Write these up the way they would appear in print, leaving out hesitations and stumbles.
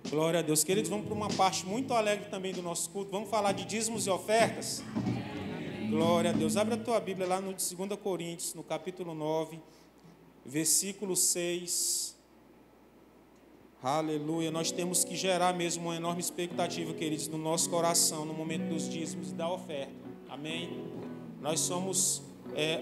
Glória a Deus. Queridos, vamos para uma parte muito alegre também do nosso culto. Vamos falar de dízimos e ofertas. Glória a Deus. Abre a tua Bíblia lá no 2 Coríntios, no capítulo 9, versículo 6. Aleluia. Nós temos que gerar mesmo uma enorme expectativa, queridos, no nosso coração, no momento dos dízimos e da oferta. Amém? Nós somos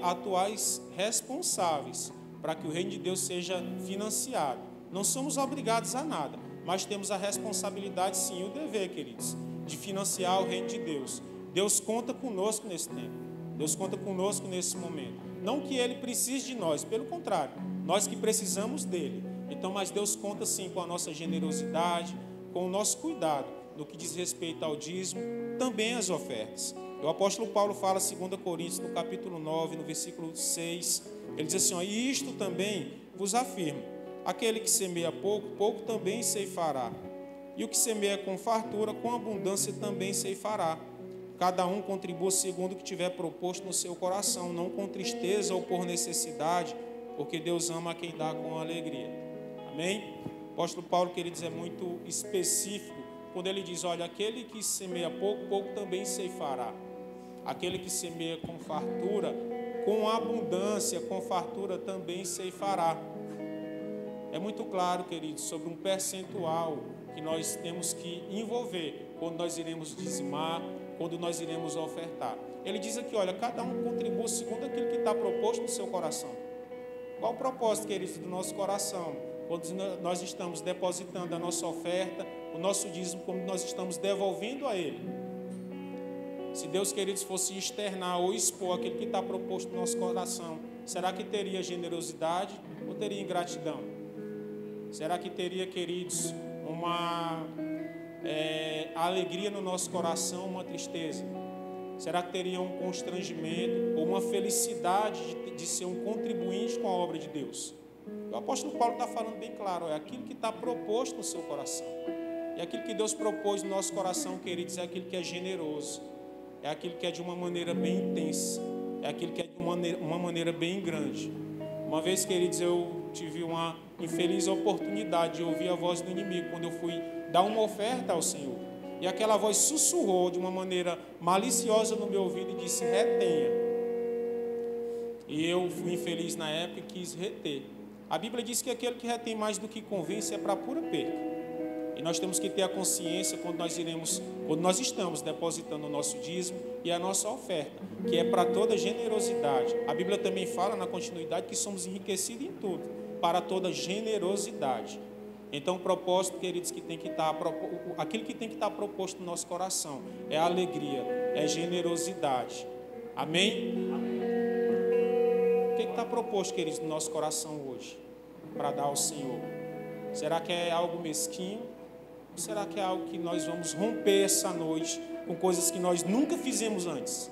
atuais responsáveis para que o reino de Deus seja financiado. Não somos obrigados a nada, mas temos a responsabilidade, sim, e o dever, queridos, de financiar o reino de Deus. Deus conta conosco nesse tempo. Deus conta conosco nesse momento. Não que Ele precise de nós, pelo contrário, nós que precisamos dEle. Então, mas Deus conta, sim, com a nossa generosidade, com o nosso cuidado, no que diz respeito ao dízimo, também as ofertas. O apóstolo Paulo fala, 2 Coríntios, no capítulo 9, no versículo 6, ele diz assim, e isto também vos afirmo, aquele que semeia pouco, pouco também ceifará. E o que semeia com fartura, com abundância também ceifará. Cada um contribua segundo o que tiver proposto no seu coração, não com tristeza ou por necessidade, porque Deus ama a quem dá com alegria. Amém? O apóstolo Paulo, queridos, é muito específico quando ele diz, olha, aquele que semeia pouco, pouco também ceifará. Aquele que semeia com fartura, com abundância, com fartura também ceifará. É muito claro, queridos, sobre um percentual que nós temos que envolver quando nós iremos dizimar, quando nós iremos ofertar. Ele diz aqui, olha, cada um contribua segundo aquilo que está proposto no seu coração. Qual o propósito, queridos, do nosso coração? Quando nós estamos depositando a nossa oferta, o nosso dízimo, como nós estamos devolvendo a Ele. Se Deus, queridos, fosse externar ou expor aquilo que está proposto no nosso coração, será que teria generosidade ou teria ingratidão? Será que teria, queridos, uma alegria no nosso coração, uma tristeza? Será que teria um constrangimento ou uma felicidade de ser um contribuinte com a obra de Deus? O apóstolo Paulo está falando bem claro, é aquilo que está proposto no seu coração. E aquilo que Deus propôs no nosso coração, queridos, é aquilo que é generoso. É aquilo que é de uma maneira bem intensa. É aquilo que é de uma maneira bem grande. Uma vez, queridos, eu tive uma infeliz oportunidade de ouvir a voz do inimigo quando eu fui dar uma oferta ao Senhor. E aquela voz sussurrou de uma maneira maliciosa no meu ouvido e disse, retenha. E eu fui infeliz na época e quis reter. A Bíblia diz que aquele que retém mais do que convence é para pura perca. E nós temos que ter a consciência quando nós estamos depositando o nosso dízimo e a nossa oferta, que é para toda generosidade. A Bíblia também fala na continuidade que somos enriquecidos em tudo, para toda generosidade. Então o propósito, queridos, aquilo que tem que estar proposto no nosso coração é alegria, é generosidade. Amém? O que está proposto, queridos, no nosso coração hoje para dar ao Senhor? Será que é algo mesquinho? Ou será que é algo que nós vamos romper essa noite com coisas que nós nunca fizemos antes?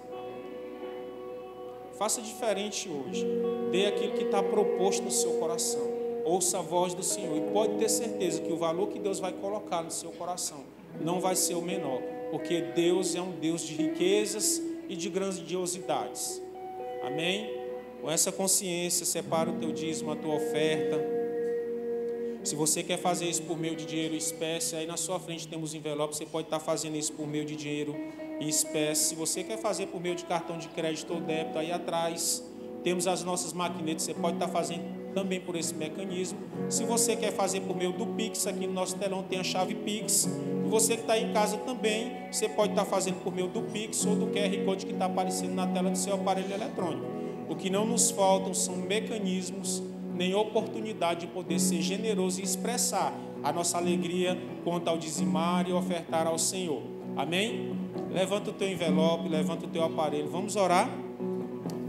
Faça diferente hoje. Dê aquilo que está proposto no seu coração. Ouça a voz do Senhor. E pode ter certeza que o valor que Deus vai colocar no seu coração não vai ser o menor. Porque Deus é um Deus de riquezas e de grandiosidades. Amém? Com essa consciência, separa o teu dízimo, a tua oferta. Se você quer fazer isso por meio de dinheiro e espécie, aí na sua frente temos envelope, você pode estar fazendo isso por meio de dinheiro e espécie. Se você quer fazer por meio de cartão de crédito ou débito, aí atrás temos as nossas maquinetas, você pode estar fazendo também por esse mecanismo. Se você quer fazer por meio do Pix, aqui no nosso telão tem a chave Pix. E você que está em casa também, você pode estar fazendo por meio do Pix ou do QR Code que está aparecendo na tela do seu aparelho eletrônico. O que não nos faltam são mecanismos, nem oportunidade de poder ser generoso e expressar a nossa alegria quanto ao dizimar e ofertar ao Senhor. Amém? Levanta o teu envelope, levanta o teu aparelho. Vamos orar?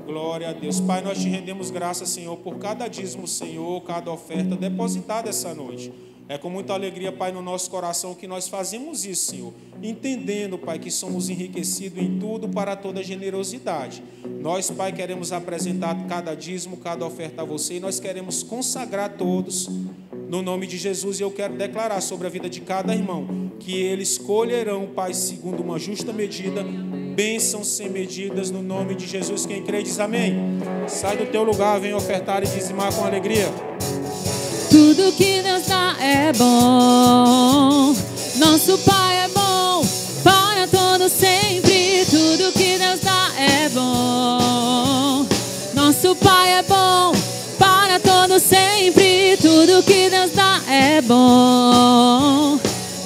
Glória a Deus. Pai, nós te rendemos graças, Senhor, por cada dízimo, Senhor, cada oferta depositada essa noite. É com muita alegria, Pai, no nosso coração que nós fazemos isso, Senhor. Entendendo, Pai, que somos enriquecidos em tudo para toda generosidade. Nós, Pai, queremos apresentar cada dízimo, cada oferta a você e nós queremos consagrar todos no nome de Jesus. E eu quero declarar sobre a vida de cada irmão que eles colherão, Pai, segundo uma justa medida, bênçãos sem medidas no nome de Jesus. Quem crê diz amém. Sai do teu lugar, vem ofertar e dizimar com alegria. Tudo que Deus dá é bom. Nosso Pai é bom para todo sempre, tudo que Deus dá é bom. Nosso Pai é bom para todo sempre, tudo que Deus dá é bom.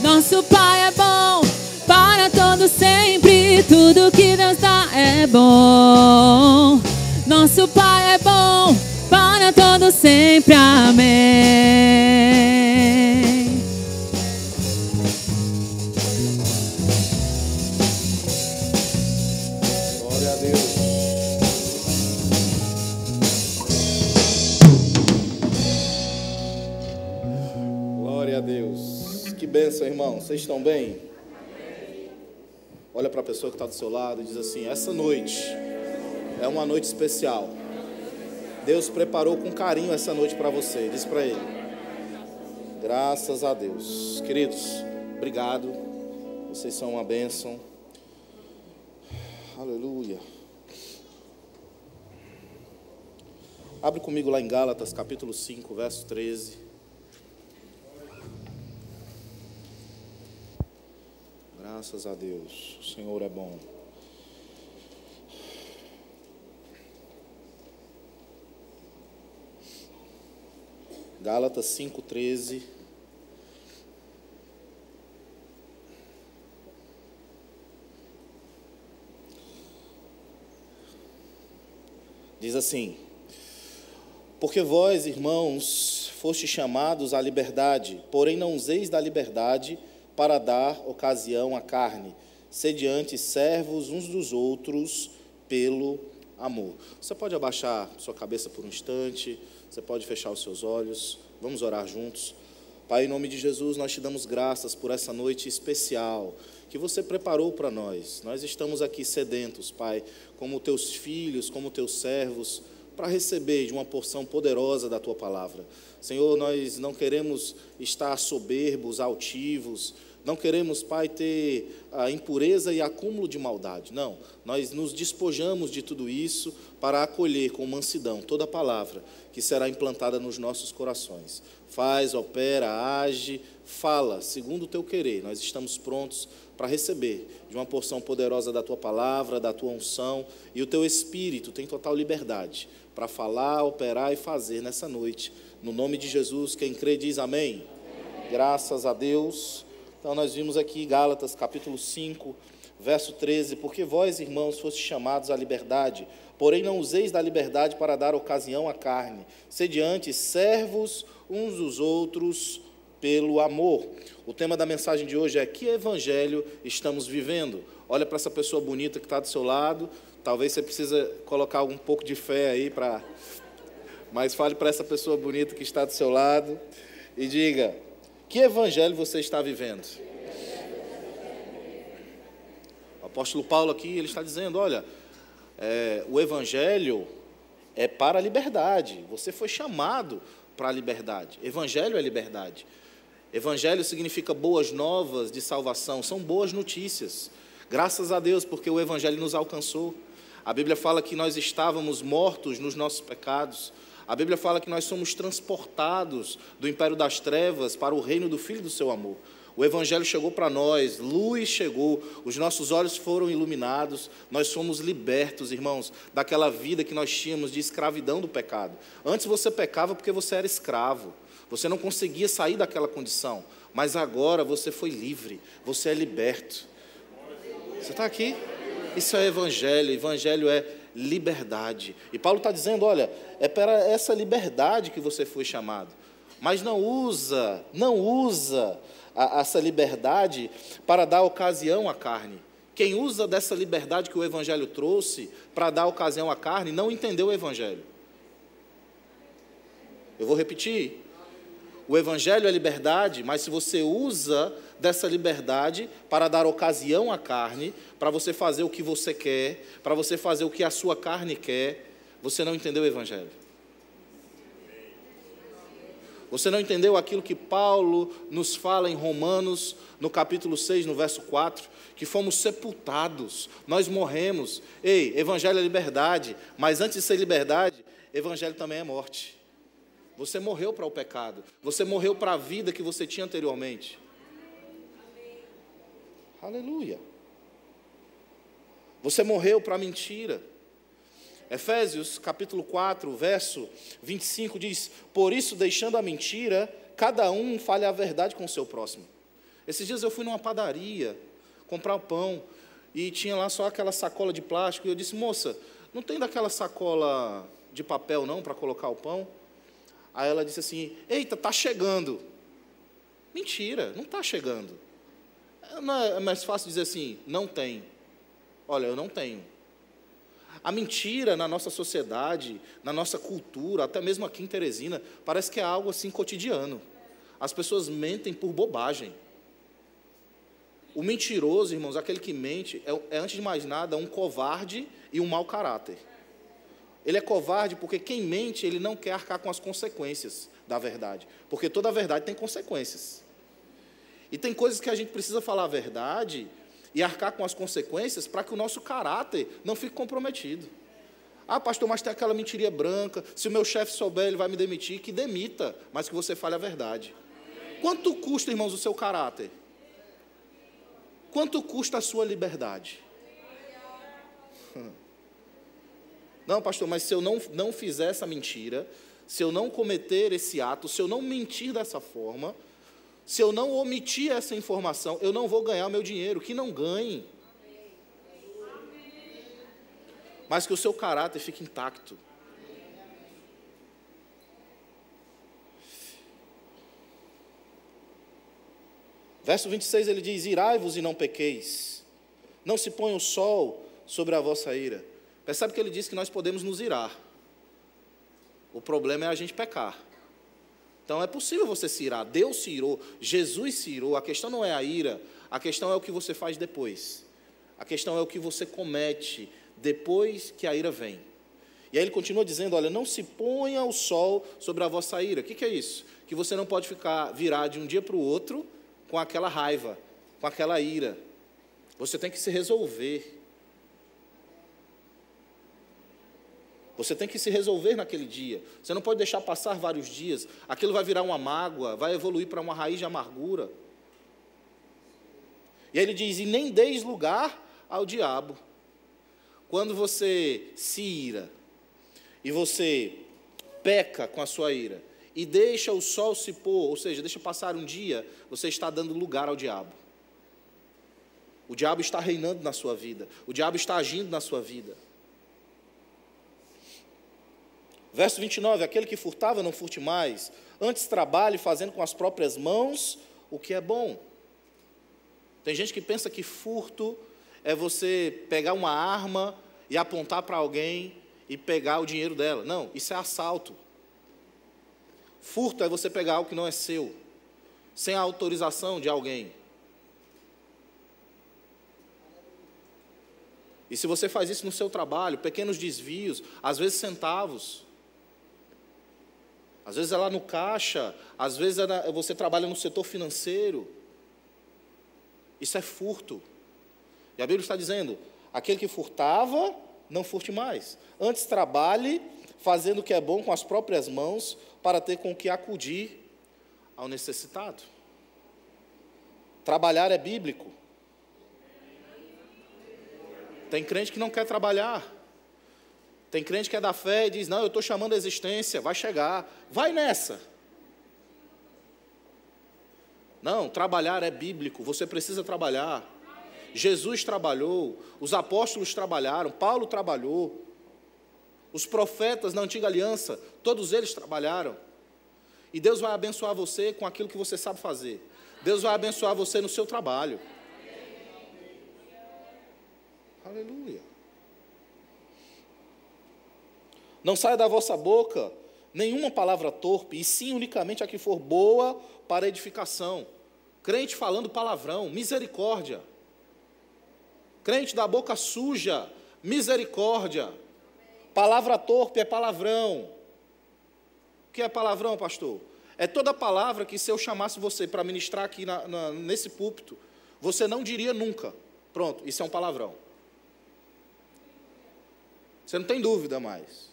Nosso Pai é bom para todo sempre, tudo que Deus dá é bom. Nosso Pai é bom para todo sempre, amém. Glória a Deus. Glória a Deus. Que bênção, irmão. Vocês estão bem? Olha para a pessoa que está do seu lado e diz assim: essa noite é uma noite especial. Deus preparou com carinho essa noite para você. Diz para ele. Graças a Deus. Queridos, obrigado. Vocês são uma bênção. Aleluia. Abre comigo lá em Gálatas, capítulo 5, verso 13. Graças a Deus. O Senhor é bom. Gálatas 5:13. Diz assim: porque vós, irmãos, fostes chamados à liberdade, porém não useis da liberdade para dar ocasião à carne. Sede antes servos uns dos outros pelo amor. Você pode abaixar sua cabeça por um instante, você pode fechar os seus olhos, vamos orar juntos. Pai, em nome de Jesus, nós te damos graças por essa noite especial que você preparou para nós. Nós estamos aqui sedentos, Pai, como teus filhos, como teus servos, para receber de uma porção poderosa da tua palavra. Senhor, nós não queremos estar soberbos, altivos, não queremos, Pai, ter a impureza e acúmulo de maldade. Não, nós nos despojamos de tudo isso para acolher com mansidão toda a palavra que será implantada nos nossos corações. Faz, opera, age, fala, segundo o teu querer. Nós estamos prontos para receber de uma porção poderosa da tua palavra, da tua unção, e o teu Espírito tem total liberdade para falar, operar e fazer nessa noite. No nome de Jesus, quem crê diz amém. Graças a Deus. Então nós vimos aqui Gálatas capítulo 5, verso 13, porque vós, irmãos, fostes chamados à liberdade, porém não useis da liberdade para dar ocasião à carne. Sede antes servos uns dos outros pelo amor. O tema da mensagem de hoje é: que evangelho estamos vivendo? Olha para essa pessoa bonita que está do seu lado. Talvez você precise colocar um pouco de fé aí para... Mas fale para essa pessoa bonita que está do seu lado e diga: que evangelho você está vivendo? O apóstolo Paulo aqui, ele está dizendo, olha, o evangelho é para a liberdade. Você foi chamado para a liberdade. Evangelho é liberdade. Evangelho significa boas novas de salvação, são boas notícias. Graças a Deus, porque o evangelho nos alcançou. A Bíblia fala que nós estávamos mortos nos nossos pecados. A Bíblia fala que nós somos transportados do império das trevas para o reino do Filho do seu amor. O evangelho chegou para nós, luz chegou, os nossos olhos foram iluminados, nós fomos libertos, irmãos, daquela vida que nós tínhamos de escravidão do pecado. Antes você pecava porque você era escravo, você não conseguia sair daquela condição, mas agora você foi livre, você é liberto. Você está aqui? Isso é evangelho, evangelho é liberdade. E Paulo está dizendo, olha, é para essa liberdade que você foi chamado. Mas não usa essa liberdade para dar ocasião à carne. Quem usa dessa liberdade que o evangelho trouxe para dar ocasião à carne, não entendeu o evangelho. Eu vou repetir. O evangelho é liberdade, mas se você usa dessa liberdade para dar ocasião à carne, para você fazer o que você quer, para você fazer o que a sua carne quer, você não entendeu o evangelho. Você não entendeu aquilo que Paulo nos fala em Romanos, no capítulo 6, no verso 4, que fomos sepultados, nós morremos. Ei, evangelho é liberdade, mas antes de ser liberdade, evangelho também é morte. Você morreu para o pecado, você morreu para a vida que você tinha anteriormente. Aleluia. Você morreu para a mentira. Efésios capítulo 4, verso 25 diz: por isso, deixando a mentira, cada um fale a verdade com o seu próximo. Esses dias eu fui numa padaria comprar o pão e tinha lá só aquela sacola de plástico e eu disse: moça, não tem daquela sacola de papel não para colocar o pão? Aí ela disse assim: eita, está chegando. Mentira, não está chegando. Não é mais fácil dizer assim: não tem. Olha, eu não tenho. A mentira na nossa sociedade, na nossa cultura, até mesmo aqui em Teresina, parece que é algo assim cotidiano. As pessoas mentem por bobagem. O mentiroso, irmãos, aquele que mente, é antes de mais nada um covarde e um mau caráter. Ele é covarde porque quem mente, ele não quer arcar com as consequências da verdade. Porque toda verdade tem consequências. E tem coisas que a gente precisa falar a verdade e arcar com as consequências para que o nosso caráter não fique comprometido. Ah, pastor, mas tem aquela mentirinha branca, se o meu chefe souber, ele vai me demitir. Que demita, mas que você fale a verdade. Quanto custa, irmãos, o seu caráter? Quanto custa a sua liberdade? Não, pastor, mas se eu não fizer essa mentira, se eu não cometer esse ato, se eu não mentir dessa forma, se eu não omitir essa informação, eu não vou ganhar o meu dinheiro. Que não ganhe. Mas que o seu caráter fique intacto. Verso 26 ele diz: irai-vos e não pequeis, não se ponha o sol sobre a vossa ira. Percebe que ele diz que nós podemos nos irar. O problema é a gente pecar. Então é possível você se irar. Deus se irou, Jesus se irou. A questão não é a ira, a questão é o que você faz depois. A questão é o que você comete depois que a ira vem. E aí ele continua dizendo: olha, não se ponha o sol sobre a vossa ira. O que é isso? Que você não pode virar de um dia para o outro com aquela raiva, com aquela ira. Você tem que se resolver. Você tem que se resolver naquele dia. Você não pode deixar passar vários dias. Aquilo vai virar uma mágoa, vai evoluir para uma raiz de amargura. E aí ele diz: e nem deis lugar ao diabo. Quando você se ira, e você peca com a sua ira, e deixa o sol se pôr, ou seja, deixa passar um dia, você está dando lugar ao diabo. O diabo está reinando na sua vida. O diabo está agindo na sua vida. Verso 29, aquele que furtava não furte mais, antes trabalhe fazendo com as próprias mãos o que é bom. Tem gente que pensa que furto é você pegar uma arma e apontar para alguém e pegar o dinheiro dela. Não, isso é assalto. Furto é você pegar algo que não é seu, sem a autorização de alguém. E se você faz isso no seu trabalho, pequenos desvios, às vezes centavos, às vezes é lá no caixa, às vezes você trabalha no setor financeiro, isso é furto. E a Bíblia está dizendo: aquele que furtava, não furte mais. Antes trabalhe, fazendo o que é bom com as próprias mãos, para ter com que acudir ao necessitado. Trabalhar é bíblico. Tem crente que não quer trabalhar. Tem crente que é da fé e diz: não, eu estou chamando a existência, vai chegar. Vai nessa. Não, trabalhar é bíblico, você precisa trabalhar. Jesus trabalhou, os apóstolos trabalharam, Paulo trabalhou, os profetas na antiga aliança, todos eles trabalharam. E Deus vai abençoar você com aquilo que você sabe fazer. Deus vai abençoar você no seu trabalho. Aleluia. Não saia da vossa boca nenhuma palavra torpe, e sim unicamente a que for boa para edificação. Crente falando palavrão, misericórdia. Crente da boca suja, misericórdia. Palavra torpe é palavrão. O que é palavrão, pastor? É toda palavra que, se eu chamasse você para ministrar aqui nesse púlpito, você não diria nunca. Pronto, isso é um palavrão. Você não tem dúvida mais.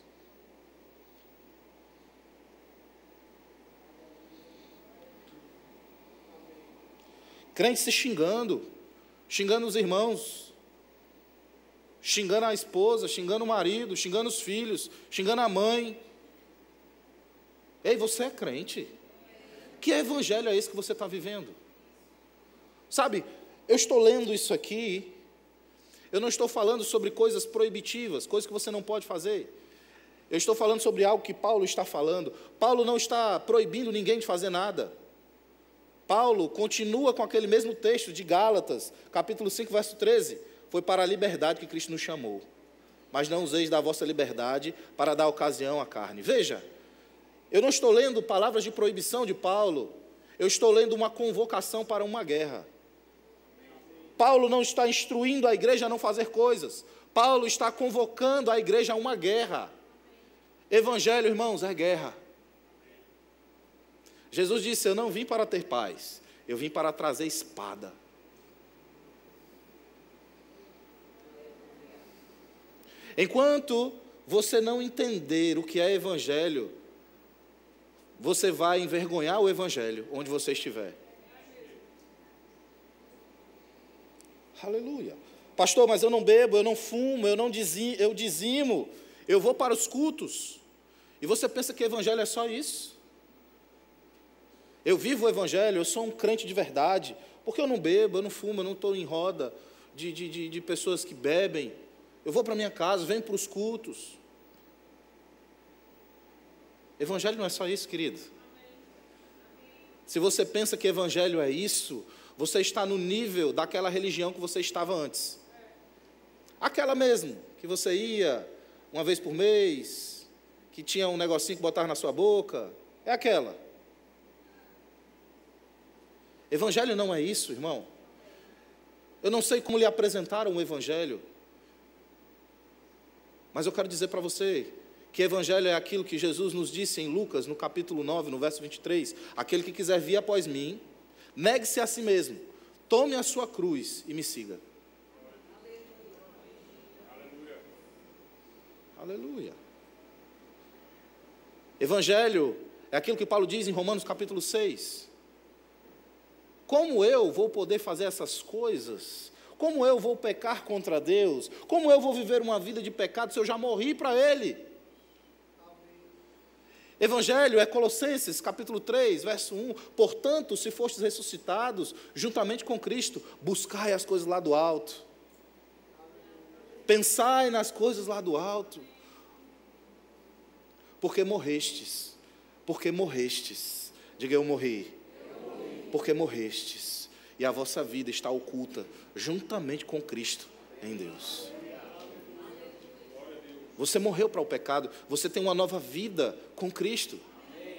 Crente se xingando, xingando os irmãos, xingando a esposa, xingando o marido, xingando os filhos, xingando a mãe. Ei, você é crente? Que evangelho é esse que você está vivendo? Sabe, eu estou lendo isso aqui, eu não estou falando sobre coisas proibitivas, coisas que você não pode fazer. Eu estou falando sobre algo que Paulo está falando. Paulo não está proibindo ninguém de fazer nada. Paulo continua com aquele mesmo texto de Gálatas, capítulo 5, verso 13. Foi para a liberdade que Cristo nos chamou. Mas não useis da vossa liberdade para dar ocasião à carne. Veja, eu não estou lendo palavras de proibição de Paulo. Eu estou lendo uma convocação para uma guerra. Paulo não está instruindo a igreja a não fazer coisas. Paulo está convocando a igreja a uma guerra. Evangelho, irmãos, é guerra. Jesus disse: eu não vim para ter paz, eu vim para trazer espada. Enquanto você não entender o que é evangelho, você vai envergonhar o evangelho onde você estiver. Aleluia. Pastor, mas eu não bebo, eu não fumo, eu dizimo, eu vou para os cultos. E você pensa que evangelho é só isso? Eu vivo o evangelho, eu sou um crente de verdade, porque eu não bebo, eu não fumo, eu não estou em roda de pessoas que bebem. Eu vou para minha casa, venho para os cultos. Evangelho não é só isso, querido. Se você pensa que evangelho é isso, você está no nível daquela religião que você estava antes. Aquela mesmo, que você ia uma vez por mês, que tinha um negocinho que botava na sua boca. É aquela. Evangelho não é isso, irmão. Eu não sei como lhe apresentaram o evangelho, mas eu quero dizer para você que evangelho é aquilo que Jesus nos disse em Lucas, no capítulo 9, no verso 23. Aquele que quiser vir após mim, negue-se a si mesmo, tome a sua cruz e me siga. Aleluia. Evangelho é aquilo que Paulo diz em Romanos capítulo 6. Como eu vou poder fazer essas coisas? Como eu vou pecar contra Deus? Como eu vou viver uma vida de pecado se eu já morri para Ele? Evangelho é Colossenses capítulo 3, verso 1. Portanto, se fostes ressuscitados juntamente com Cristo, buscai as coisas lá do alto. Pensai nas coisas lá do alto. Porque morrestes. Porque morrestes. Diga: eu morri. Porque morrestes. E a vossa vida está oculta juntamente com Cristo em Deus. Você morreu para o pecado, você tem uma nova vida com Cristo.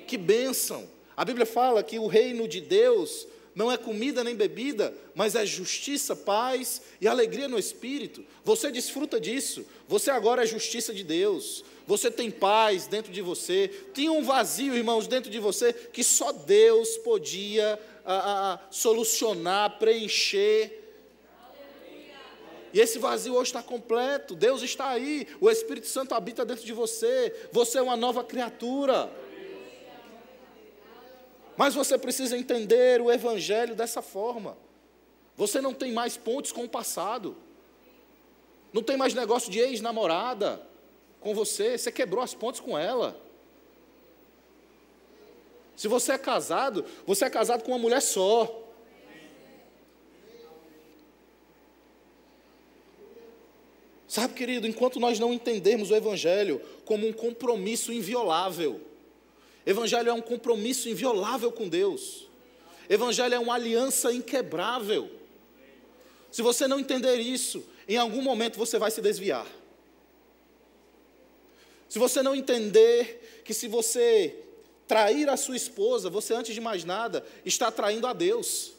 Que bênção! A Bíblia fala que o reino de Deus não é comida nem bebida, mas é justiça, paz e alegria no Espírito. Você desfruta disso. Você agora é justiça de Deus. Você tem paz dentro de você. Tinha um vazio, irmãos, dentro de você que só Deus podia solucionar, preencher. E esse vazio hoje está completo. Deus está aí. O Espírito Santo habita dentro de você. Você é uma nova criatura. Mas você precisa entender o evangelho dessa forma. Você não tem mais pontes com o passado. Não tem mais negócio de ex-namorada com você. Você quebrou as pontes com ela. Se você é casado com uma mulher só. Sabe, querido, enquanto nós não entendermos o evangelho como um compromisso inviolável, evangelho é um compromisso inviolável com Deus. Evangelho é uma aliança inquebrável. Se você não entender isso, em algum momento você vai se desviar. Se você não entender que se você trair a sua esposa, você, antes de mais nada, está traindo a Deus.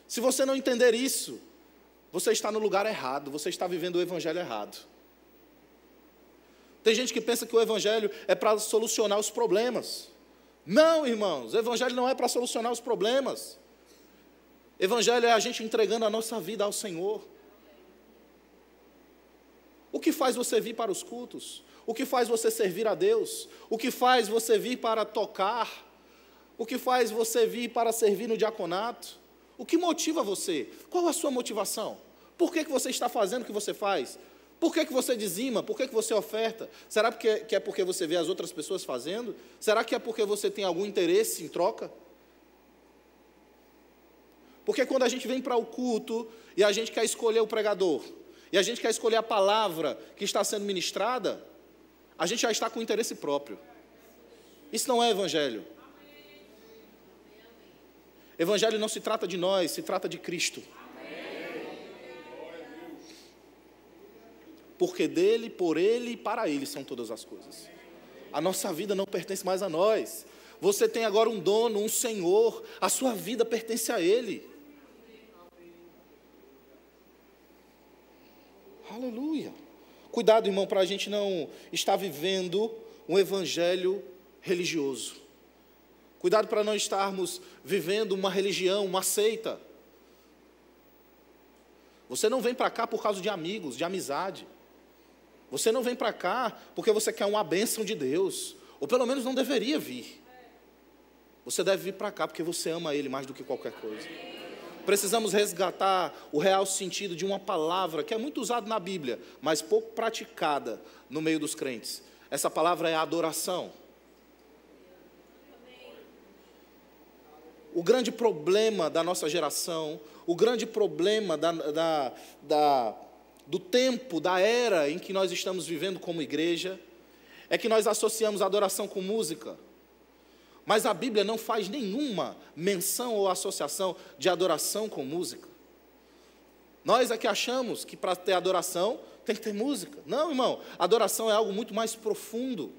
Se você não entender isso, você está no lugar errado, você está vivendo o evangelho errado. Tem gente que pensa que o evangelho é para solucionar os problemas. Não, irmãos, o evangelho não é para solucionar os problemas. Evangelho é a gente entregando a nossa vida ao Senhor. O que faz você vir para os cultos? O que faz você servir a Deus? O que faz você vir para tocar? O que faz você vir para servir no diaconato? O que motiva você? Qual a sua motivação? Por que você está fazendo o que você faz? Por que você dizima? Por que você oferta? Será que é porque você vê as outras pessoas fazendo? Será que é porque você tem algum interesse em troca? Porque quando a gente vem para o culto e a gente quer escolher o pregador, e a gente quer escolher a palavra que está sendo ministrada, a gente já está com interesse próprio. Isso não é evangelho. Evangelho não se trata de nós, se trata de Cristo. Porque dele, por ele e para ele são todas as coisas. A nossa vida não pertence mais a nós. Você tem agora um dono, um Senhor, a sua vida pertence a Ele. Aleluia. Cuidado, irmão, para a gente não estar vivendo um evangelho religioso. Cuidado para não estarmos vivendo uma religião, uma seita. Você não vem para cá por causa de amigos, de amizade. Você não vem para cá porque você quer uma bênção de Deus, ou pelo menos não deveria vir. Você deve vir para cá porque você ama Ele mais do que qualquer coisa. Precisamos resgatar o real sentido de uma palavra que é muito usada na Bíblia, mas pouco praticada no meio dos crentes. Essa palavra é adoração. O grande problema da nossa geração, o grande problema do tempo, da era em que nós estamos vivendo como igreja, é que nós associamos adoração com música. Mas a Bíblia não faz nenhuma menção ou associação de adoração com música. Nós é que achamos que para ter adoração tem que ter música. Não, irmão, adoração é algo muito mais profundo.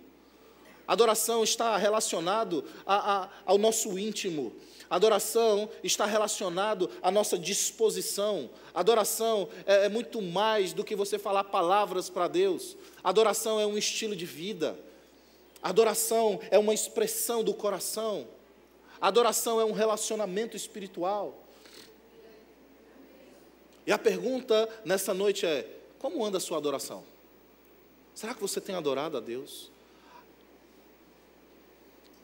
Adoração está relacionado ao nosso íntimo. Adoração está relacionado à nossa disposição. Adoração é muito mais do que você falar palavras para Deus. Adoração é um estilo de vida. Adoração é uma expressão do coração. Adoração é um relacionamento espiritual. E a pergunta nessa noite é: como anda a sua adoração? Será que você tem adorado a Deus?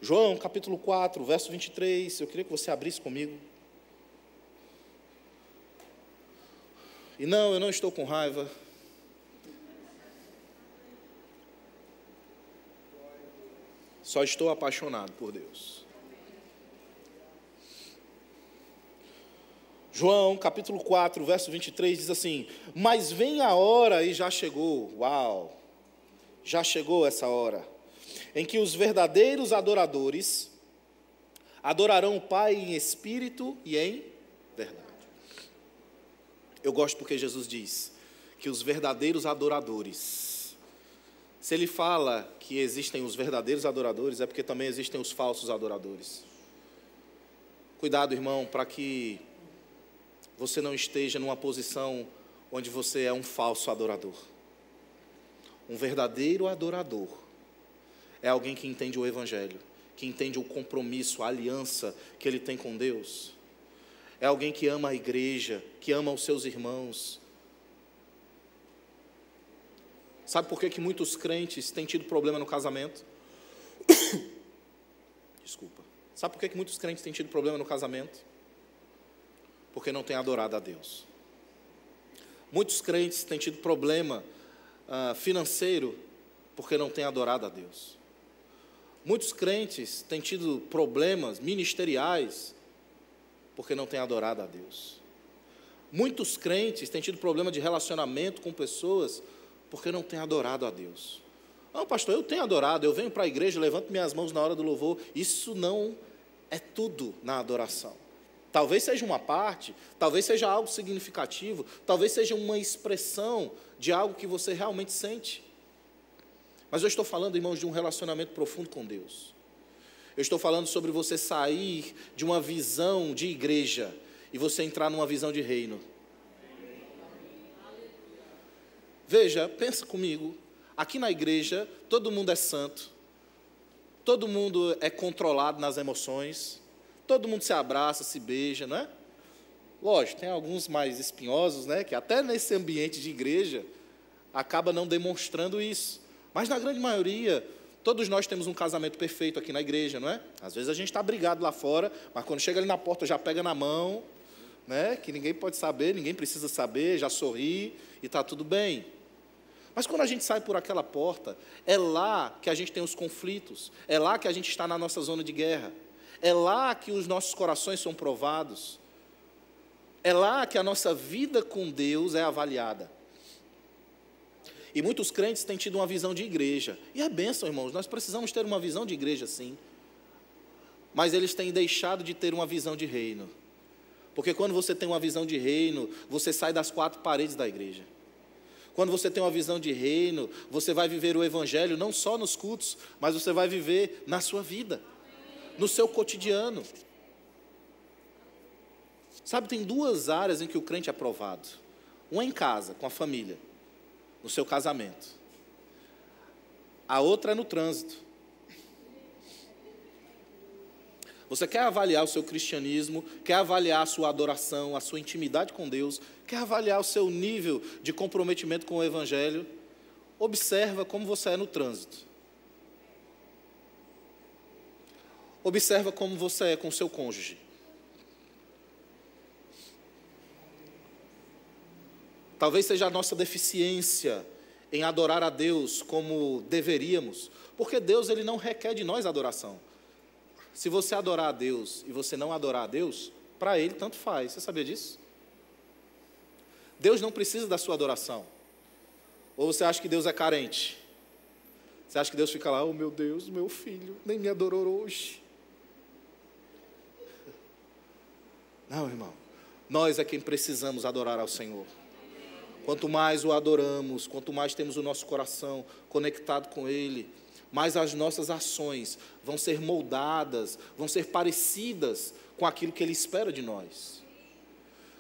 João, capítulo 4, verso 23, eu queria que você abrisse comigo. E não, eu não estou com raiva. Só estou apaixonado por Deus. João, capítulo 4, verso 23, diz assim: mas vem a hora, e já chegou, uau, já chegou essa hora, em que os verdadeiros adoradores adorarão o Pai em espírito e em verdade. Eu gosto porque Jesus diz que os verdadeiros adoradores, se ele fala que existem os verdadeiros adoradores, é porque também existem os falsos adoradores. Cuidado, irmão, para que você não esteja numa posição onde você é um falso adorador. Um verdadeiro adorador é alguém que entende o Evangelho, que entende o compromisso, a aliança que ele tem com Deus. É alguém que ama a igreja, que ama os seus irmãos. Sabe por que muitos crentes têm tido problema no casamento? Desculpa. Sabe por que muitos crentes têm tido problema no casamento? Porque não têm adorado a Deus. Muitos crentes têm tido problema financeiro porque não têm adorado a Deus. Muitos crentes têm tido problemas ministeriais porque não têm adorado a Deus. Muitos crentes têm tido problema de relacionamento com pessoas porque não têm adorado a Deus. Não, pastor, eu tenho adorado, eu venho para a igreja, levanto minhas mãos na hora do louvor. Isso não é tudo na adoração. Talvez seja uma parte, talvez seja algo significativo, talvez seja uma expressão de algo que você realmente sente. Mas eu estou falando, irmãos, de um relacionamento profundo com Deus. Eu estou falando sobre você sair de uma visão de igreja e você entrar numa visão de reino. Veja, pensa comigo, aqui na igreja todo mundo é santo, todo mundo é controlado nas emoções, todo mundo se abraça, se beija, não é? Lógico, tem alguns mais espinhosos, né, que até nesse ambiente de igreja acaba não demonstrando isso. Mas na grande maioria, todos nós temos um casamento perfeito aqui na igreja, não é? Às vezes a gente está brigado lá fora, mas quando chega ali na porta já pega na mão, né? Que ninguém pode saber, ninguém precisa saber, já sorri e está tudo bem. Mas quando a gente sai por aquela porta, é lá que a gente tem os conflitos, é lá que a gente está na nossa zona de guerra, é lá que os nossos corações são provados, é lá que a nossa vida com Deus é avaliada. E muitos crentes têm tido uma visão de igreja, e é bênção, irmãos, nós precisamos ter uma visão de igreja sim, mas eles têm deixado de ter uma visão de reino, porque quando você tem uma visão de reino, você sai das quatro paredes da igreja. Quando você tem uma visão de reino, você vai viver o evangelho não só nos cultos, mas você vai viver na sua vida, no seu cotidiano. Sabe, tem duas áreas em que o crente é provado. Uma em casa, com a família, no seu casamento. A outra é no trânsito. Você quer avaliar o seu cristianismo, quer avaliar a sua adoração, a sua intimidade com Deus, quer avaliar o seu nível de comprometimento com o evangelho, observa como você é no trânsito. Observa como você é com o seu cônjuge. Talvez seja a nossa deficiência em adorar a Deus como deveríamos, porque Deus ele não requer de nós adoração. Se você adorar a Deus e você não adorar a Deus, para Ele tanto faz. Você sabia disso? Deus não precisa da sua adoração. Ou você acha que Deus é carente? Você acha que Deus fica lá, oh meu Deus, meu filho, nem me adorou hoje. Não, irmão. Nós é quem precisamos adorar ao Senhor. Quanto mais o adoramos, quanto mais temos o nosso coração conectado com Ele, mais as nossas ações vão ser moldadas, vão ser parecidas com aquilo que Ele espera de nós.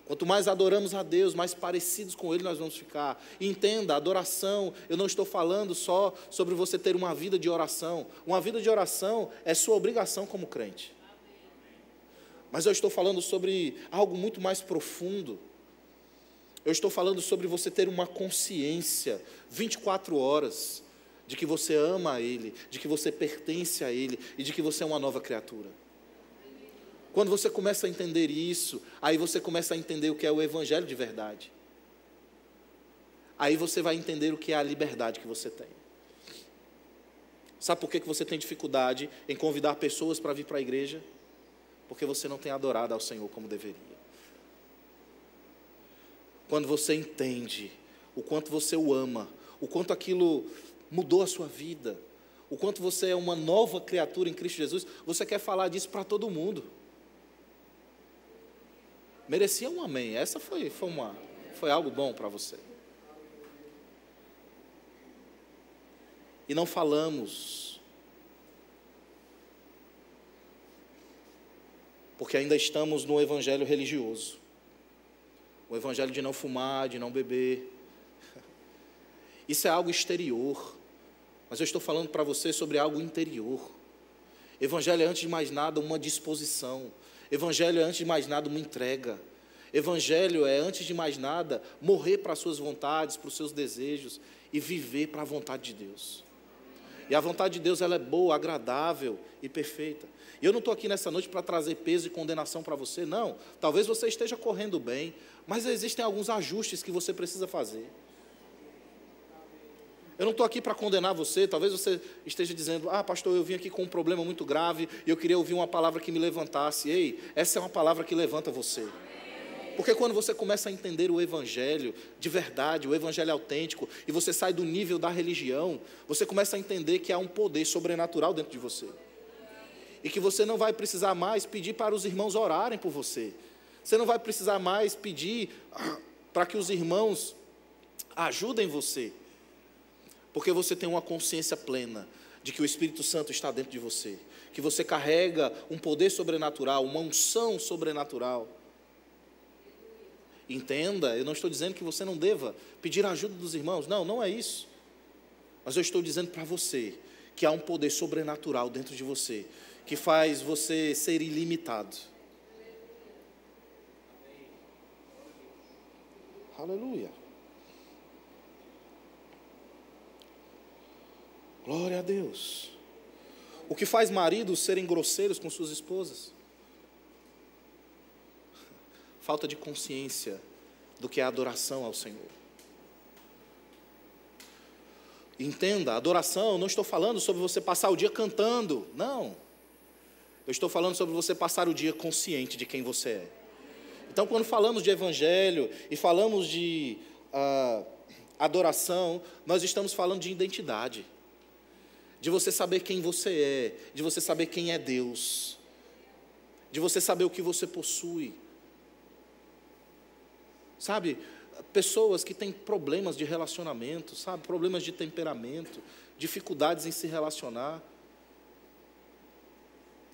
Quanto mais adoramos a Deus, mais parecidos com Ele nós vamos ficar. E entenda, adoração, eu não estou falando só sobre você ter uma vida de oração. Uma vida de oração é sua obrigação como crente. Mas eu estou falando sobre algo muito mais profundo. Eu estou falando sobre você ter uma consciência 24 horas de que você ama a Ele, de que você pertence a Ele e de que você é uma nova criatura. Quando você começa a entender isso, aí você começa a entender o que é o evangelho de verdade. Aí você vai entender o que é a liberdade que você tem. Sabe por que você tem dificuldade em convidar pessoas para vir para a igreja? Porque você não tem adorado ao Senhor como deveria. Quando você entende o quanto você o ama, o quanto aquilo mudou a sua vida, o quanto você é uma nova criatura em Cristo Jesus, você quer falar disso para todo mundo. Merecia um amém. Essa foi algo bom para você. E não falamos, porque ainda estamos no evangelho religioso. O evangelho de não fumar, de não beber. Isso é algo exterior. Mas eu estou falando para você sobre algo interior. Evangelho é, antes de mais nada, uma disposição. Evangelho é, antes de mais nada, uma entrega. Evangelho é, antes de mais nada, morrer para as suas vontades, para os seus desejos e viver para a vontade de Deus. E a vontade de Deus, ela é boa, agradável e perfeita. E eu não estou aqui nessa noite para trazer peso e condenação para você, não. Talvez você esteja correndo bem, mas existem alguns ajustes que você precisa fazer. Eu não estou aqui para condenar você. Talvez você esteja dizendo, pastor, eu vim aqui com um problema muito grave e eu queria ouvir uma palavra que me levantasse. Ei, essa é uma palavra que levanta você. Porque quando você começa a entender o evangelho de verdade, o evangelho autêntico, e você sai do nível da religião, você começa a entender que há um poder sobrenatural dentro de você. E que você não vai precisar mais pedir para os irmãos orarem por você. Você não vai precisar mais pedir para que os irmãos ajudem você. Porque você tem uma consciência plena de que o Espírito Santo está dentro de você. Que você carrega um poder sobrenatural, uma unção sobrenatural. Entenda, eu não estou dizendo que você não deva pedir a ajuda dos irmãos. Não, não é isso. Mas eu estou dizendo para você que há um poder sobrenatural dentro de você, que faz você ser ilimitado. Aleluia. Glória a Deus. O que faz maridos serem grosseiros com suas esposas? falta de consciência do que é adoração ao Senhor. Entenda, adoração, não estou falando sobre você passar o dia cantando, não. Eu estou falando sobre você passar o dia consciente de quem você é. Então, quando falamos de evangelho e falamos de adoração, nós estamos falando de identidade. De você saber quem você é, de você saber quem é Deus, de você saber o que você possui. Sabe, pessoas que têm problemas de relacionamento, sabe, problemas de temperamento, dificuldades em se relacionar,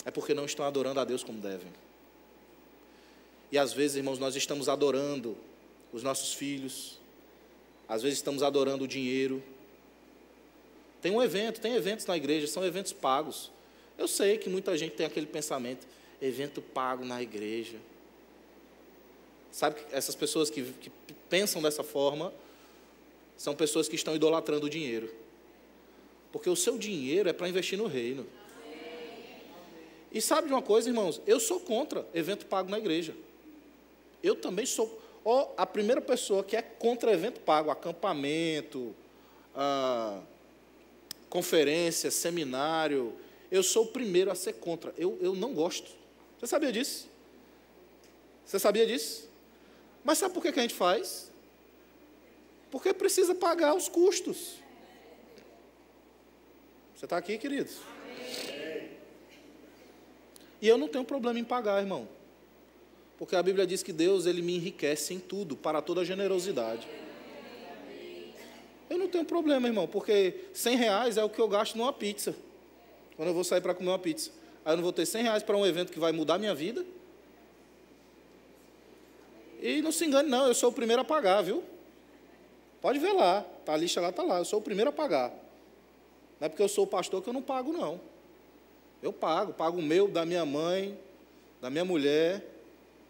é porque não estão adorando a Deus como devem. E às vezes, irmãos, nós estamos adorando os nossos filhos, às vezes estamos adorando o dinheiro. Tem eventos na igreja, são eventos pagos. Eu sei que muita gente tem aquele pensamento, evento pago na igreja. Sabe, essas pessoas que pensam dessa forma, são pessoas que estão idolatrando o dinheiro. Porque o seu dinheiro é para investir no reino. E sabe de uma coisa, irmãos? Eu sou contra evento pago na igreja. Eu também sou a primeira pessoa que é contra evento pago, acampamento, conferência, seminário. Eu sou o primeiro a ser contra. Eu não gosto. Você sabia disso? Você sabia disso? Mas sabe por que a gente faz? Porque precisa pagar os custos. Você está aqui, queridos? E eu não tenho problema em pagar, irmão. Porque a Bíblia diz que Deus, Ele me enriquece em tudo, para toda generosidade. Eu não tenho problema, irmão, porque R$100 é o que eu gasto numa pizza. Quando eu vou sair para comer uma pizza. Aí eu não vou ter R$100 para um evento que vai mudar a minha vida. E não se engane, não, eu sou o primeiro a pagar, viu? Pode ver lá, a lista lá está lá, eu sou o primeiro a pagar. Não é porque eu sou o pastor que eu não pago, não. Eu pago o meu, da minha mãe, da minha mulher,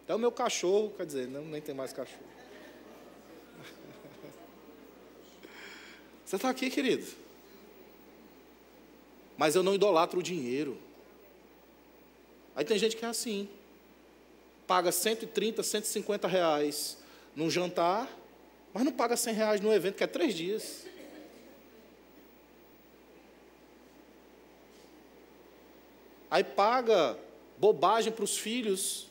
até o meu cachorro, quer dizer, não, nem tem mais cachorro. Você está aqui, querido? Mas eu não idolatro o dinheiro. Aí tem gente que é assim. Paga 130, R$150 num jantar, mas não paga R$100 num evento que é 3 dias. Aí paga bobagem para os filhos,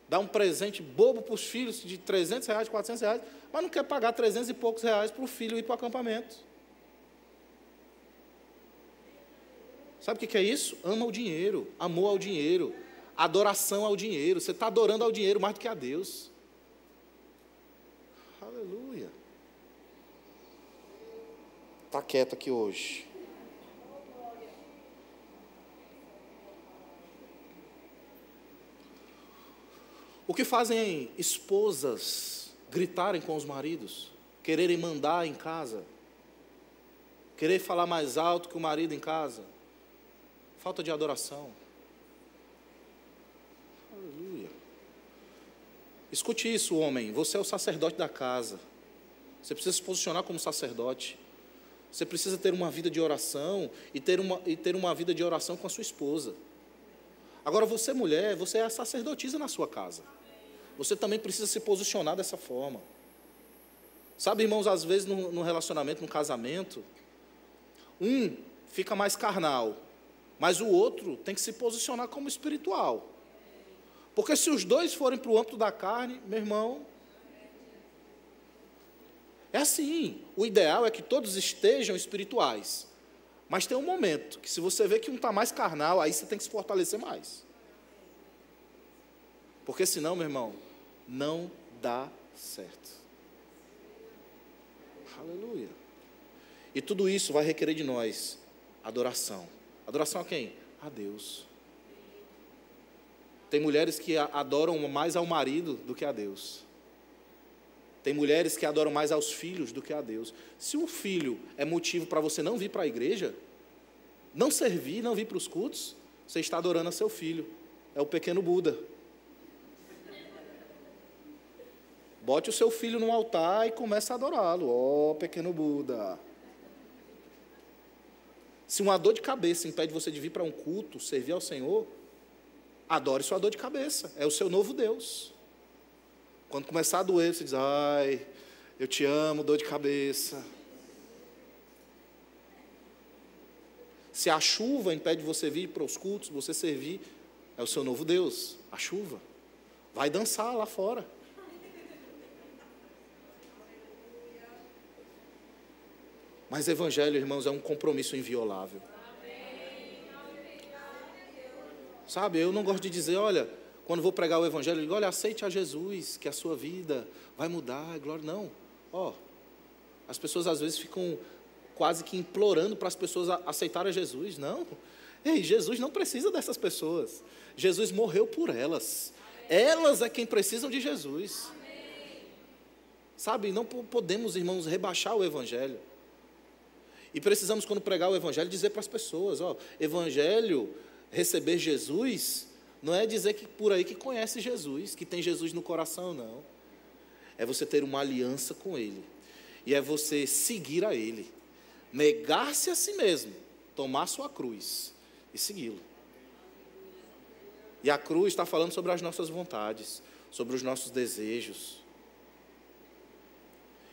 dá um presente bobo para os filhos de R$300, R$400, mas não quer pagar 300 e poucos reais para o filho ir para o acampamento. Sabe o que é isso? Ama o dinheiro, amor ao dinheiro, adoração ao dinheiro. Você está adorando ao dinheiro mais do que a Deus. Aleluia. Está quieto aqui hoje. O que fazem esposas gritarem com os maridos, quererem mandar em casa, querer falar mais alto que o marido em casa? Falta de adoração. Aleluia. Escute isso, homem. Você é o sacerdote da casa. Você precisa se posicionar como sacerdote. Você precisa ter uma vida de oração e ter uma vida de oração com a sua esposa. Agora, você, mulher, você é a sacerdotisa na sua casa. Você também precisa se posicionar dessa forma. Sabe, irmãos, às vezes no relacionamento, no casamento, um fica mais carnal, mas o outro tem que se posicionar como espiritual. Porque se os dois forem para o âmbito da carne, meu irmão, é assim. O ideal é que todos estejam espirituais. Mas tem um momento que se você vê que um está mais carnal, aí você tem que se fortalecer mais. Porque senão, meu irmão, não dá certo. Aleluia. E tudo isso vai requerer de nós adoração. Adoração a quem? A Deus. Tem mulheres que adoram mais ao marido do que a Deus. Tem mulheres que adoram mais aos filhos do que a Deus. Se o filho é motivo para você não vir para a igreja, não servir, não vir para os cultos, você está adorando a seu filho. É o pequeno Buda. Bote o seu filho no altar e comece a adorá-lo. Ó, pequeno Buda. Se uma dor de cabeça impede você de vir para um culto, servir ao Senhor, adore sua dor de cabeça. É o seu novo Deus. Quando começar a doer, você diz, ai, eu te amo, dor de cabeça. Se a chuva impede você vir para os cultos, você servir, é o seu novo Deus, a chuva. Vai dançar lá fora. Mas evangelho, irmãos, é um compromisso inviolável. Sabe, eu não gosto de dizer, olha, quando vou pregar o evangelho, eu digo, olha, aceite a Jesus, que a sua vida vai mudar, glória. Não, as pessoas às vezes ficam quase que implorando para as pessoas aceitarem Jesus. Não, ei, Jesus não precisa dessas pessoas. Jesus morreu por elas. Elas é quem precisam de Jesus. Sabe, não podemos, irmãos, rebaixar o evangelho. E precisamos, quando pregar o evangelho, dizer para as pessoas, evangelho, receber Jesus, não é dizer que por aí que conhece Jesus, que tem Jesus no coração, não. É você ter uma aliança com Ele. E é você seguir a Ele. Negar-se a si mesmo, tomar sua cruz e segui-lo. E a cruz está falando sobre as nossas vontades, sobre os nossos desejos.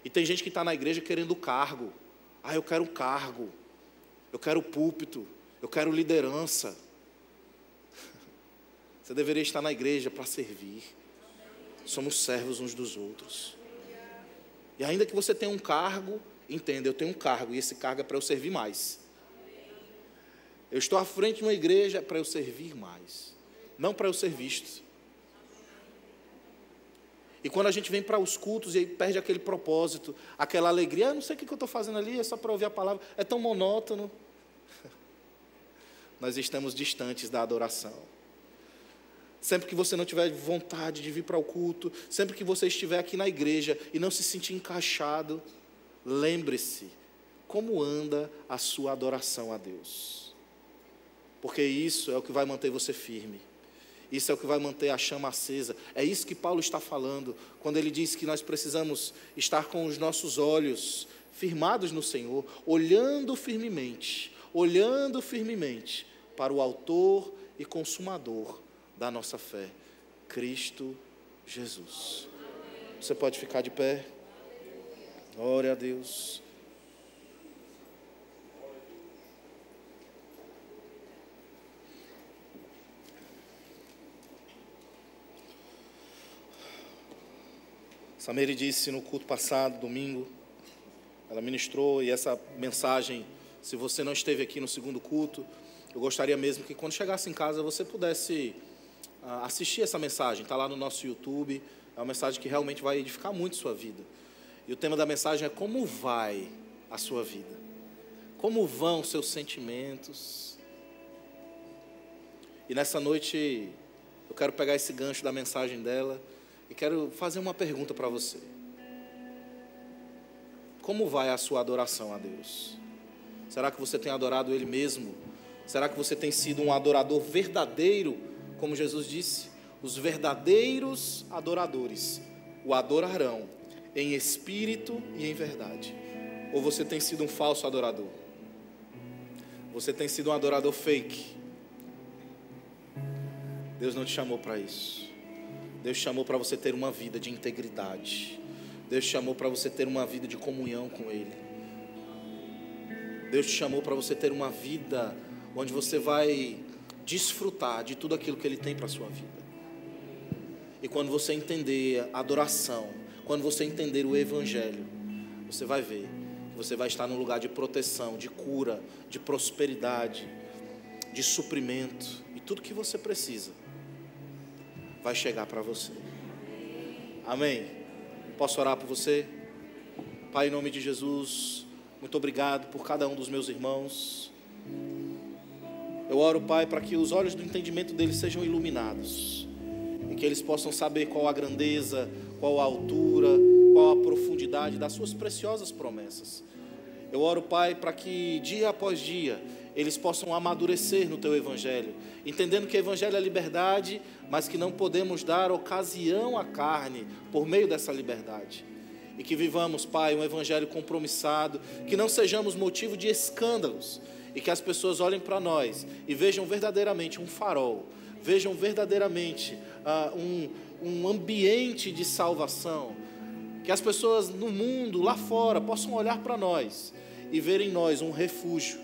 E tem gente que está na igreja querendo cargo. Eu quero cargo, eu quero púlpito, eu quero liderança. Você deveria estar na igreja para servir. Somos servos uns dos outros. E ainda que você tenha um cargo, entenda, eu tenho um cargo, e esse cargo é para eu servir mais. Eu estou à frente de uma igreja para eu servir mais, não para eu ser visto. E quando a gente vem para os cultos e aí perde aquele propósito, aquela alegria, eu não sei o que eu estou fazendo ali, é só para ouvir a palavra, é tão monótono. Nós estamos distantes da adoração. Sempre que você não tiver vontade de vir para o culto, sempre que você estiver aqui na igreja e não se sentir encaixado, lembre-se como anda a sua adoração a Deus. Porque isso é o que vai manter você firme. Isso é o que vai manter a chama acesa. É isso que Paulo está falando, quando ele diz que nós precisamos estar com os nossos olhos firmados no Senhor, olhando firmemente para o autor e consumador da nossa fé, Cristo Jesus. Você pode ficar de pé? Glória a Deus. Samiri disse no culto passado, domingo, ela ministrou, e essa mensagem, se você não esteve aqui no segundo culto, eu gostaria mesmo que quando chegasse em casa você pudesse assistir essa mensagem. Está lá no nosso YouTube, é uma mensagem que realmente vai edificar muito sua vida. E o tema da mensagem é como vai a sua vida, como vão os seus sentimentos. E nessa noite eu quero pegar esse gancho da mensagem dela e quero fazer uma pergunta para você. Como vai a sua adoração a Deus? Será que você tem adorado Ele mesmo? Será que você tem sido um adorador verdadeiro, como Jesus disse? Os verdadeiros adoradores o adorarão em espírito e em verdade. Ou você tem sido um falso adorador? Você tem sido um adorador fake? Deus não te chamou para isso. Deus te chamou para você ter uma vida de integridade. Deus te chamou para você ter uma vida de comunhão com Ele. Deus te chamou para você ter uma vida onde você vai desfrutar de tudo aquilo que Ele tem para a sua vida. E quando você entender a adoração, quando você entender o Evangelho, você vai ver que você vai estar num lugar de proteção, de cura, de prosperidade, de suprimento, e tudo que você precisa vai chegar para você. Amém? Posso orar por você? Pai, em nome de Jesus, muito obrigado por cada um dos meus irmãos. Eu oro, Pai, para que os olhos do entendimento deles sejam iluminados e que eles possam saber qual a grandeza, qual a altura, qual a profundidade das suas preciosas promessas. Eu oro, Pai, para que dia após dia eles possam amadurecer no Teu Evangelho, entendendo que o Evangelho é liberdade, mas que não podemos dar ocasião à carne por meio dessa liberdade. E que vivamos, Pai, um Evangelho compromissado, que não sejamos motivo de escândalos, e que as pessoas olhem para nós e vejam verdadeiramente um farol, vejam verdadeiramente um ambiente de salvação, que as pessoas no mundo, lá fora, possam olhar para nós e ver em nós um refúgio,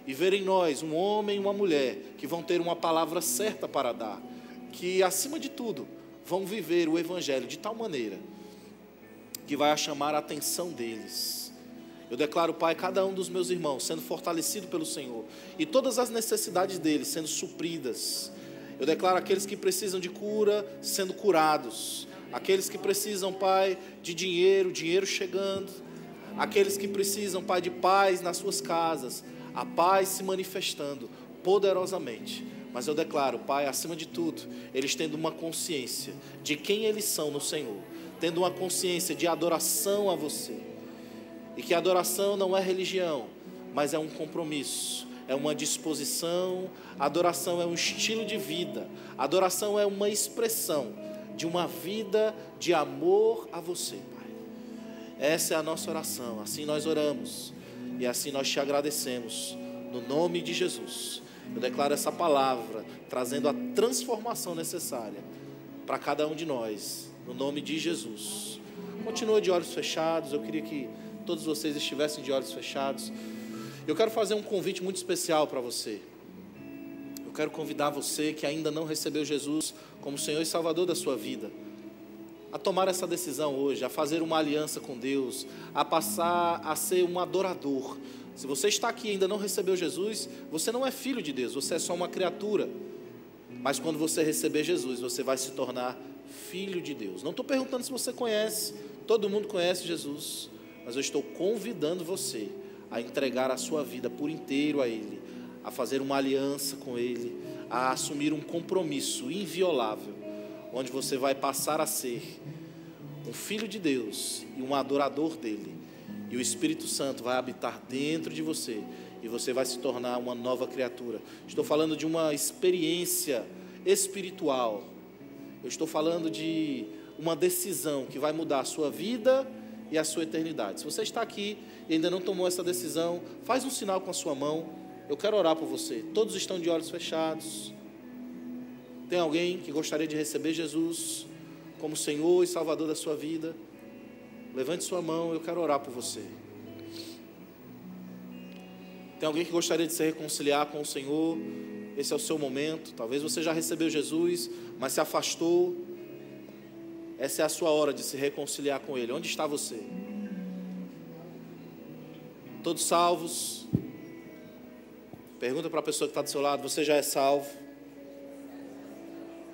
e ver em nós um homem e uma mulher que vão ter uma palavra certa para dar, que acima de tudo vão viver o Evangelho de tal maneira que vai chamar a atenção deles. Eu declaro, Pai, cada um dos meus irmãos sendo fortalecido pelo Senhor e todas as necessidades deles sendo supridas. Eu declaro aqueles que precisam de cura sendo curados, aqueles que precisam, Pai, de dinheiro chegando, aqueles que precisam, Pai, de paz nas suas casas, a paz se manifestando poderosamente. Mas eu declaro, Pai, acima de tudo, eles tendo uma consciência de quem eles são no Senhor, tendo uma consciência de adoração a você, e que a adoração não é religião, mas é um compromisso, é uma disposição. A adoração é um estilo de vida, a adoração é uma expressão de uma vida de amor a você, Pai. Essa é a nossa oração, assim nós oramos e assim nós te agradecemos, no nome de Jesus. Eu declaro essa palavra, trazendo a transformação necessária para cada um de nós, no nome de Jesus. Continua de olhos fechados, eu queria que todos vocês estivessem de olhos fechados. Eu quero fazer um convite muito especial para você. Eu quero convidar você que ainda não recebeu Jesus como Senhor e Salvador da sua vida, a tomar essa decisão hoje, a fazer uma aliança com Deus, a passar a ser um adorador. Se você está aqui e ainda não recebeu Jesus, você não é filho de Deus, você é só uma criatura. Mas quando você receber Jesus, você vai se tornar filho de Deus. Não estou perguntando se você conhece, todo mundo conhece Jesus, mas eu estou convidando você a entregar a sua vida por inteiro a Ele, a fazer uma aliança com Ele, a assumir um compromisso inviolável, onde você vai passar a ser um filho de Deus e um adorador dEle, e o Espírito Santo vai habitar dentro de você, e você vai se tornar uma nova criatura. Estou falando de uma experiência espiritual, eu estou falando de uma decisão que vai mudar a sua vida e a sua eternidade. Se você está aqui e ainda não tomou essa decisão, faz um sinal com a sua mão, eu quero orar por você. Todos estão de olhos fechados. Tem alguém que gostaria de receber Jesus como Senhor e Salvador da sua vida? Levante sua mão, eu quero orar por você. Tem alguém que gostaria de se reconciliar com o Senhor? Esse é o seu momento. Talvez você já recebeu Jesus, mas se afastou. Essa é a sua hora de se reconciliar com Ele. Onde está você? Todos salvos? Pergunta para a pessoa que está do seu lado: você já é salvo?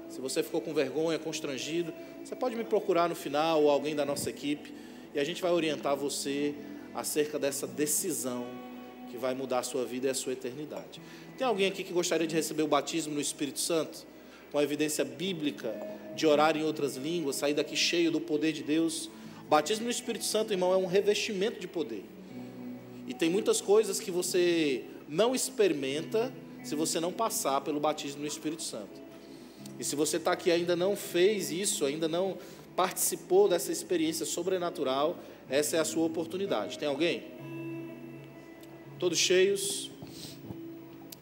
Se você ficou com vergonha, constrangido, você pode me procurar no final, ou alguém da nossa equipe, e a gente vai orientar você acerca dessa decisão que vai mudar a sua vida e a sua eternidade. Tem alguém aqui que gostaria de receber o batismo no Espírito Santo, com a evidência bíblica de orar em outras línguas, sair daqui cheio do poder de Deus? O batismo no Espírito Santo, irmão, é um revestimento de poder. E tem muitas coisas que você não experimenta se você não passar pelo batismo no Espírito Santo. E se você está aqui e ainda não fez isso, ainda não participou dessa experiência sobrenatural, essa é a sua oportunidade. Tem alguém? Todos cheios?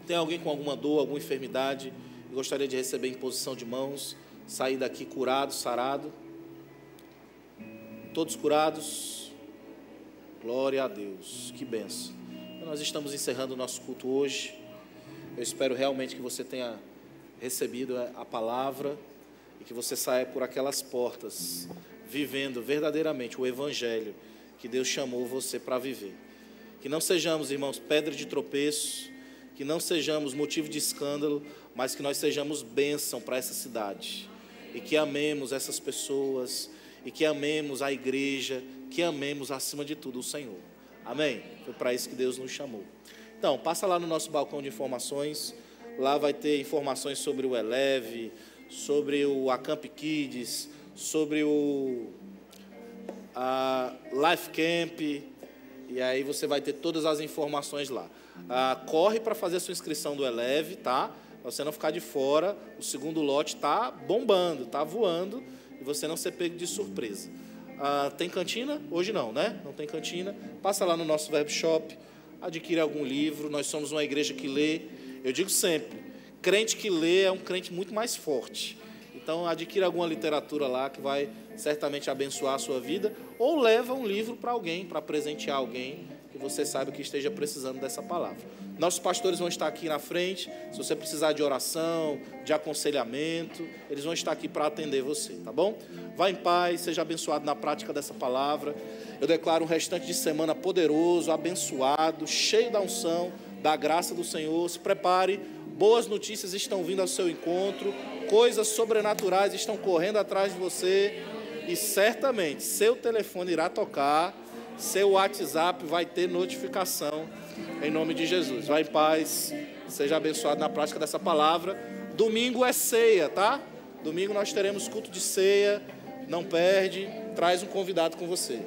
Tem alguém com alguma dor, alguma enfermidade e gostaria de receber imposição de mãos, sair daqui curado, sarado? Todos curados? Glória a Deus, que bênção. Nós estamos encerrando o nosso culto hoje. Eu espero realmente que você tenha recebido a palavra e que você saia por aquelas portas vivendo verdadeiramente o Evangelho que Deus chamou você para viver. Que não sejamos, irmãos, pedra de tropeço, que não sejamos motivo de escândalo, mas que nós sejamos bênção para essa cidade, e que amemos essas pessoas, e que amemos a igreja, que amemos acima de tudo o Senhor. Amém? Foi para isso que Deus nos chamou. Então, passa lá no nosso balcão de informações, lá vai ter informações sobre o Eleve, sobre o Acamp Kids, sobre o Life Camp, e aí você vai ter todas as informações lá. Corre para fazer a sua inscrição do Eleve, tá? Para você não ficar de fora, o segundo lote está bombando, está voando, e você não ser pego de surpresa. Tem cantina? Hoje não, né? Não tem cantina. Passa lá no nosso Verbo Shop, adquire algum livro. Nós somos uma igreja que lê. Eu digo sempre, crente que lê é um crente muito mais forte. E Então adquira alguma literatura lá que vai certamente abençoar a sua vida, ou leva um livro para alguém, para presentear alguém que você saiba que esteja precisando dessa palavra. Nossos pastores vão estar aqui na frente. Se você precisar de oração, de aconselhamento, eles vão estar aqui para atender você, tá bom? Vá em paz, seja abençoado na prática dessa palavra. Eu declaro um restante de semana poderoso, abençoado, cheio da unção, da graça do Senhor. Se prepare, boas notícias estão vindo ao seu encontro, coisas sobrenaturais estão correndo atrás de você e certamente seu telefone irá tocar, seu WhatsApp vai ter notificação, em nome de Jesus. Vai em paz, seja abençoado na prática dessa palavra. Domingo é ceia, tá? Domingo nós teremos culto de ceia, não perde, traz um convidado com você.